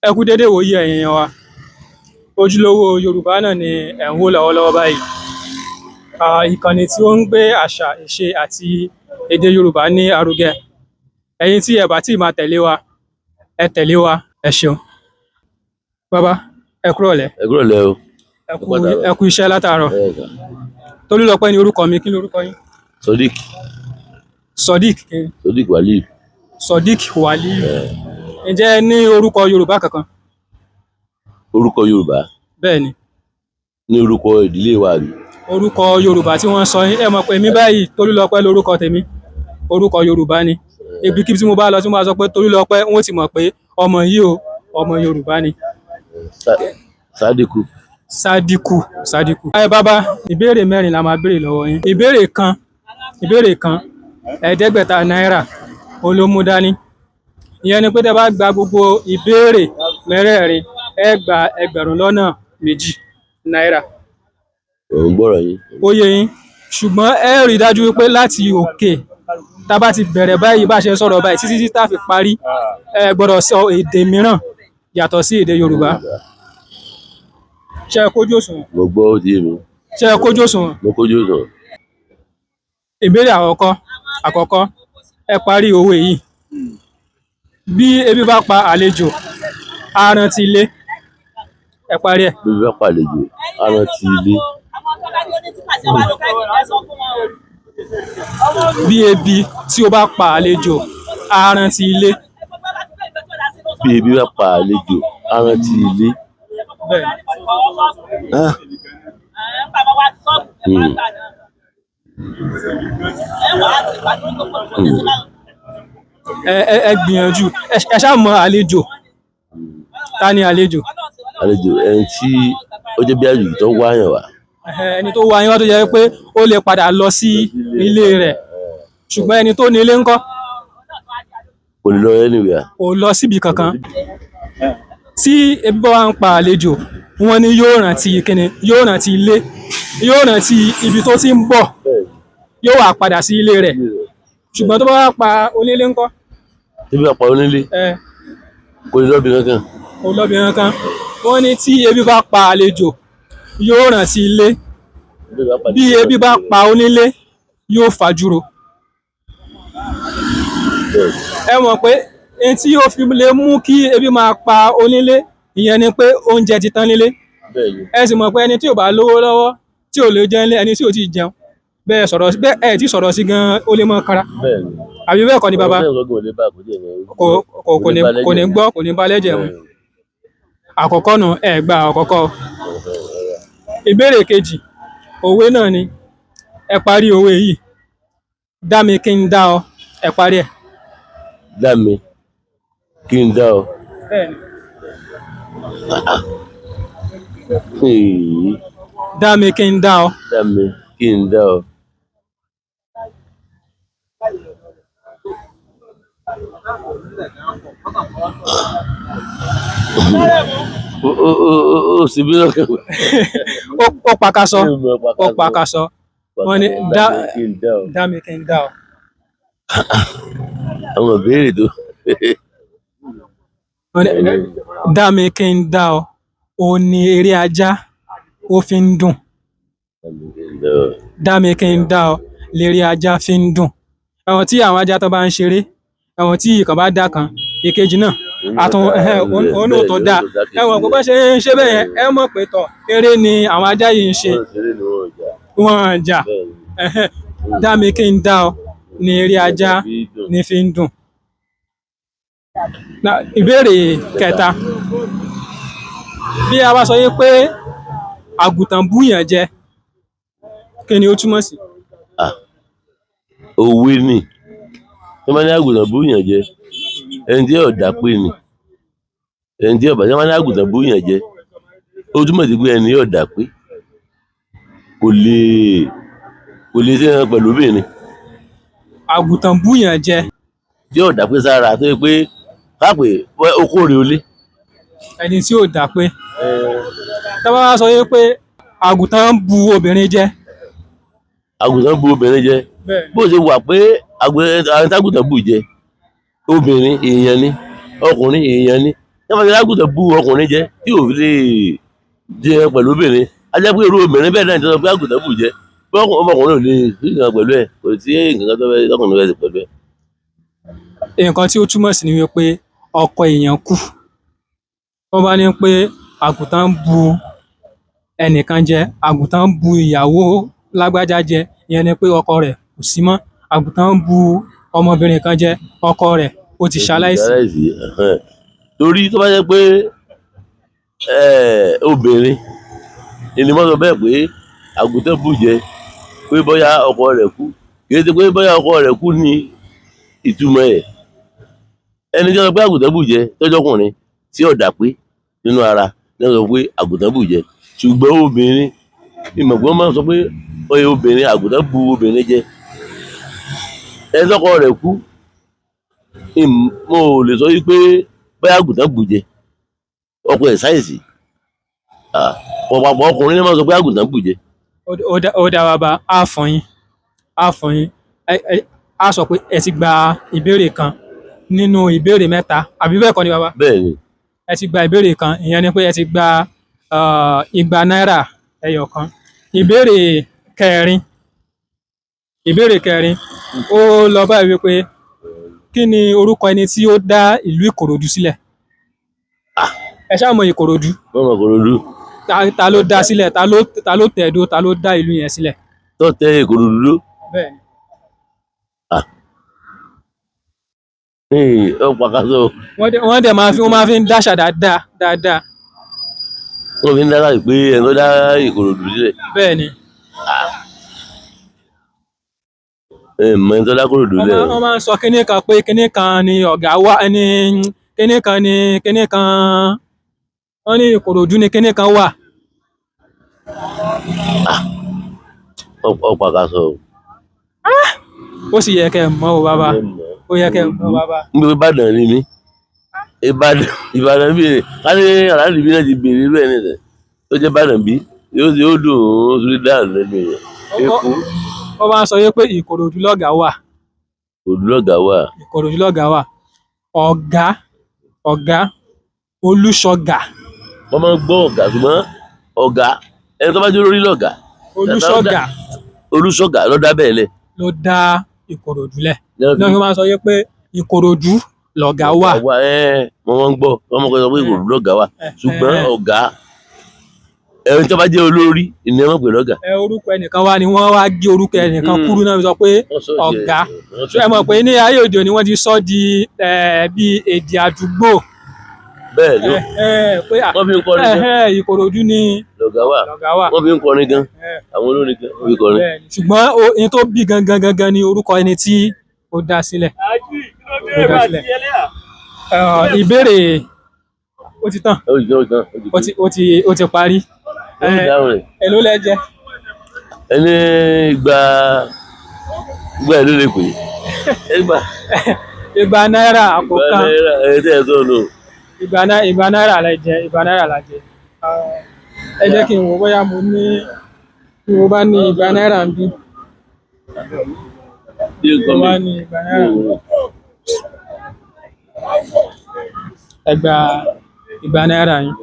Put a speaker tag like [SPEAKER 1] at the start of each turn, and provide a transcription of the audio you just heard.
[SPEAKER 1] Ẹ kú dédé ìwòyí ẹ̀yin èèyàn wa. Ojúlówó Yorùbá náà ni ẹ̀ ń wò lọ́wọ́lọ́wọ́ báyìí. Ìkànnì tí ó ń gbé àṣà, ìṣe àti èdè Yorùbá ní arugẹ. Ẹ̀yin tí ẹ bá tíì máa tẹ̀lé wa, ẹ tẹ̀lé wa. Ẹ ṣeun. Bàbá, ẹ kúrọ̀lẹ́.
[SPEAKER 2] Ẹ kúrọ̀lẹ́ o.
[SPEAKER 1] Ẹ kú iṣẹ́ látàárọ̀. Tolúlọpẹ́ ni orúkọ mi. Kí ni orúkọ yín?
[SPEAKER 2] Sodiq.
[SPEAKER 1] Sodiq.
[SPEAKER 2] Sodiq Waliyu.
[SPEAKER 1] Sodiq Waliyu. Ǹjẹ́ ẹ ní orúkọ Yorùbá kankan?
[SPEAKER 2] Orúkọ Yorùbá.
[SPEAKER 1] Bẹ́ẹ̀ni.
[SPEAKER 2] Ní orúkọ ìdílé wa rí.
[SPEAKER 1] Orúkọ Yorùbá tí wọ́n sọ yín, ẹ mọ̀ pé mi báyìí Tolúlọpẹ́ lórúkọ tèmi. Orúkọ Yorùbá ni. Ibikíbi tí mo bá lọ tí mo bá sọ pé Tolúlọpẹ́, wọ́n ti mọ̀ pé ọmọ yìí o, ọmọ Yorùbá ni.
[SPEAKER 2] Sadiku.
[SPEAKER 1] Sadiku. Bàbá, ìbéèrè mẹ́rin la máa béèrè lọ́wọ́ yín. Ìbéèrè kan, 500 náírà olómú dání. Ìyẹn ni pé tẹ́ bá gba gbogbo ìbéèrè mẹ́rẹ̀ẹ̀rin, ẹ gba 2,200 náírà.
[SPEAKER 2] Ò ń gbọ́rọ̀ yín.
[SPEAKER 1] Ó yé yín. Ṣùgbọ́n ẹ rí dájú wípé láti òkè tá bá ti bẹ̀rẹ̀ báyìí bá ṣe ń sọ̀rọ̀ báyìí títí tá fi parí, ẹ gbọ́dọ̀ sọ èdè mìíràn yàtọ̀ sí èdè Yorùbá. Ṣé ẹ kójú òṣùwọ̀n?
[SPEAKER 2] Mo gbọ́ ó ti yé mi.
[SPEAKER 1] Ṣé ẹ kójú òṣùwọ̀n?
[SPEAKER 2] Mo kójú òṣùwọ̀n.
[SPEAKER 1] Ìbéèrè àkọ́kọ́, ẹ parí òwe yìí. Bí ebi bá pa àlejò, á rántí ilé. Ẹ parí ẹ̀.
[SPEAKER 2] Bí ebi bá pa àlejò, á rántí ilé.
[SPEAKER 1] Bí ebi tí ó bá pa àlejò, á rántí ilé.
[SPEAKER 2] Bí ebi bá pa àlejò, á rántí ilé.
[SPEAKER 1] Ẹ gbìyànjú. Ẹ ṣáà mọ àlejò. Ta ni àlejò?
[SPEAKER 2] Àlejò ẹni tí ó jẹ́ bí àjòjì tó wá yàn wá.
[SPEAKER 1] Ẹni tó wá yín wá tó jẹ́ pé ó lè padà lọ sí ilé rẹ̀. Ṣùgbọ́n ẹni tó ní ilé ńkọ́?
[SPEAKER 2] Kò lè lọ anywhere.
[SPEAKER 1] Kò lọ síbi kankan. Tí ebi bá wá ń pa àlejò, wọ́n ní yóò rántí kíni? Yóò rántí ilé. Yóò rántí ibi tó ti ń bọ̀. Yóò wá padà sí ilé rẹ̀. Ṣùgbọ́n tó bá wá pa onílé ńkọ́?
[SPEAKER 2] Tí ebi bá pa onílé, kò lè lọ́bi kankan.
[SPEAKER 1] Kò lọ́bi kankan. Wọ́n ní tí ebi bá pa àlejò, yóò rántí ilé. Bí ebi bá pa onílé, yóò fajúro. Ẹ mọ̀ pé ẹni tí yóò fi lè mú kí ebi máa pa onílé, ìyẹn ni pé oúnjẹ ti tán nílé. Ẹ sì mọ̀ pé ẹni tí ò bá lówó lọ́wọ́, tí ò lè jẹun lé, ẹni tí ò tí ì jẹun, bẹ́ẹ̀ tí sọ̀rọ̀ sí gan ó lè mọ́ kára. Àbí bẹ́ẹ̀ kọ́ ni bàbá? Kò ní gbọ́, kò ní bá lẹ́jẹ̀ mu. Àkọ́kọ́ nù, ẹ gba àkọ́kọ́. Ìbéèrè kejì, òwe náà ni. Ẹ parí òwe yìí. Dá mi kí n dá ọ. Ẹ parí ẹ̀.
[SPEAKER 2] Dá mi kí n dá ọ.
[SPEAKER 1] Dá mi kí n dá ọ.
[SPEAKER 2] Dá mi kí n dá ọ. Ó sì bí lọ́kàn.
[SPEAKER 1] Ó pakasọ. Wọ́n ní dá mi kí n dá ọ.
[SPEAKER 2] Àwọn ìbéèrè tó.
[SPEAKER 1] Dá mi kí n dá ọ. Ó ní eré ajá ó fi ń dùn. Dá mi kí n dá ọ. Léré ajá fi ń dùn. Àwọn tí àwọn ajá tó bá ń ṣeré, àwọn tí ìkan bá dá kan, èkejì náà òun náà tó dá. Ẹ mọ̀ pé bá ṣe ń ṣe bẹ́ẹ̀ yẹn, ẹ mọ̀ pé tọ̀ eré ni àwọn ajá yìí ń ṣe. Wọ́n jà. Dá mi kí n dá ọ ní eré ajá ní fi ń dùn. Ìbéèrè kẹta. Bí a bá sọ yé pé àgùntàn búyàn jẹ, kí ni ó túmọ̀ sí?
[SPEAKER 2] Òwe ni. Tí wọ́n bá ní àgùntàn búyàn jẹ, ẹni tí yóò dá pé ni. Ẹni tí yóò bá ní àgùntàn búyàn jẹ, ó túmọ̀ sí pé ẹni yóò dá pé. Kò lè ṣe ẹran pẹ̀lú obìnrin.
[SPEAKER 1] Àgùntàn búyàn jẹ.
[SPEAKER 2] Tí yóò dá pé sára tó yẹ pé káàpẹ̀ okó rè olé.
[SPEAKER 1] Ẹni tí yóò dá pé. Tí wọ́n bá sọ yé pé àgùntàn bu obìnrin jẹ.
[SPEAKER 2] Àgùntàn bu obìnrin jẹ. Bó ṣe wà pé àgùntàn bù jẹ, obìnrin èèyàn ni, ọkùnrin èèyàn ni. máa ṣe àgùntàn bú ọkùnrin jẹ tí ò fi lè jẹ pẹ̀lú obìnrin a jẹ́ pé irú obìnrin bẹ́ẹ̀ náà ti sọ pé àgùntàn bù jẹ pé ọmọkùnrin ò lè rí nǹkan pẹ̀lú ẹ̀ kò sí nǹkan tó fẹ́ tọkùnrin fẹ́ ṣe pẹ̀lú ẹ̀.
[SPEAKER 1] nǹkan tí ó túmọ̀ sí ni wípé ọkọ èèyàn kú wọ́n bá ní pé àgùntàn ń bu ẹnìkan jẹ àgùntàn ń bu ìyàwó lágbájá jẹ ìyẹn ni pé ọkọ rẹ̀ kò sí mọ́ àgùntàn ń bu ọmọbìnrin kan jẹ ọkọ rẹ̀ ó ti ṣaláìsí.
[SPEAKER 2] torí tó bá jẹ́ pé obìnrin ènìyàn sọ bẹ́ẹ̀ pé àgùntàn bù jẹ pé bóyá ọkọ rẹ̀ kú kì í ṣe pé bóyá ọkọ rẹ̀ kú ní ìtumọ̀ ẹ̀ ẹni tí wọ́n sọ pé àgùntàn bù jẹ tọ́jọ́kùnrin tí ọ̀dà pé nínú ara ní wọ́n sọ pé àgùntàn bù jẹ ṣùgbọ́n obìnrin ìmọ̀gbọ́n máa ń sọ pé ọyẹ obìnrin àgùntàn bu obìnrin jẹ ẹni tọ́kọ rẹ̀ kú mo lè sọ wípé bóyá àgùntàn bù jẹ ọkọ ẹ̀ sáyẹ̀sì ọ̀pọ̀ ọkùnrin ní máa ń sọ pé àgùntàn bù jẹ.
[SPEAKER 1] ó dá bàbá á fún yín á sọ pé ẹ ti gba ìbéèrè kan nínú ìbéèrè mẹ́ta àbí bẹ́ẹ̀ kọ́ ni bàbá.
[SPEAKER 2] bẹ́ẹ̀ ni.
[SPEAKER 1] ẹ ti gba ìbéèrè kan ìyẹn ni pé ẹ ti gba igba náírà ẹyọ kan. ìbéèrè kẹrin ó lọ báyìí wípé kí ni orúkọ ẹni tí ó dá ìlú Ìkòròdú sílẹ̀. ẹ ṣáà mọ Ìkòròdú.
[SPEAKER 2] wọ́n mọ Ìkòròdú.
[SPEAKER 1] ta ló dá sílẹ̀ ta ló tẹ̀dó ta ló dá ìlú yẹn sílẹ̀.
[SPEAKER 2] tó tẹ Ìkòròdú dó.
[SPEAKER 1] bẹ́ẹ̀ni.
[SPEAKER 2] ó pàkàṣọ.
[SPEAKER 1] wọ́n dẹ̀ máa fi ń dáṣà dáadáa.
[SPEAKER 2] wọ́n fi ń dáṣà pé ẹni tó dá Ìkòròdú sílẹ̀.
[SPEAKER 1] bẹ́ẹ̀ni.
[SPEAKER 2] mọ ẹni tó dá Ìkòròdú sílẹ̀.
[SPEAKER 1] wọ́n máa ń sọ kinní kan pé kinní kan ni ọ̀gá wà ní kinní kan ni kinní kan wọ́n ní Ìkòròdú ni kinní kan wà.
[SPEAKER 2] ó pàkàṣọ.
[SPEAKER 1] ó sì yẹ kẹ́ ẹ mọ̀ o bàbá ó yẹ kẹ́ ẹ mọ̀ bàbá.
[SPEAKER 2] n bí Ìbàdàn ni mí Ìbàdàn bí ká ní aláàlú bí náà ti béèrè irú ẹ̀ nìyẹn tó jẹ́ Ìbàdàn bí yóò dùn ó tún lè dáhùn lẹ́nu yẹn.
[SPEAKER 1] wọ́n máa ń sọ pé Ìkòròdú lọ́gàá wà. Ìkòròdú lọ́gàá wà. ọ̀gá Olúṣọ̀gà.
[SPEAKER 2] wọ́n máa ń gbọ́ ọ̀gá ṣùgbọ́n ọ̀gá ẹni tó bá jẹ́ olórí lọ́gà. Olúṣọ̀gà ló dá bẹ́ẹ̀ lẹ̀.
[SPEAKER 1] ló dá Ìkòròdú lẹ̀. náà wọ́n máa ń sọ pé Ìkòròdú lọ́gàá wà.
[SPEAKER 2] wọ́n máa ń gbọ́ wọ́n máa ń sọ pé Ìkòròdú lọ́gàá wà ṣùgbọ́n ọ̀gá ẹni tó bá jẹ́ olórí ìní wọn pè lọ́gà.
[SPEAKER 1] orúkọ ẹnìkan wá ni wọ́n wá gé orúkọ ẹnìkan kúrú náà sọ pé ọ̀gá ẹ mọ̀ pé ní ayé òde òní wọ́n ti sọ di bí èdè àdúgbò.
[SPEAKER 2] bẹ́ẹ̀ ló wọ́n fi ń kọrin gan.
[SPEAKER 1] Ìkòròdú ni
[SPEAKER 2] lọ́gà wà wọ́n fi ń kọrin gan àwọn olórin gan wọ́n fi kọrin.
[SPEAKER 1] ṣùgbọ́n ẹni tó bí gangan ni orúkọ ẹni tí ó dá sílẹ̀. ìbéèrè ó ti tán ó ti parí. èló lẹ jẹ.
[SPEAKER 2] ẹni gba èló lè pè é.
[SPEAKER 1] igba náírà àpò kan. igba náírà la jẹ. ẹ jẹ́ kí n wò bóyá mo bá ní igba náírà ń bí. mo bá ní igba náírà ń bí. ẹ gba igba náírà yín.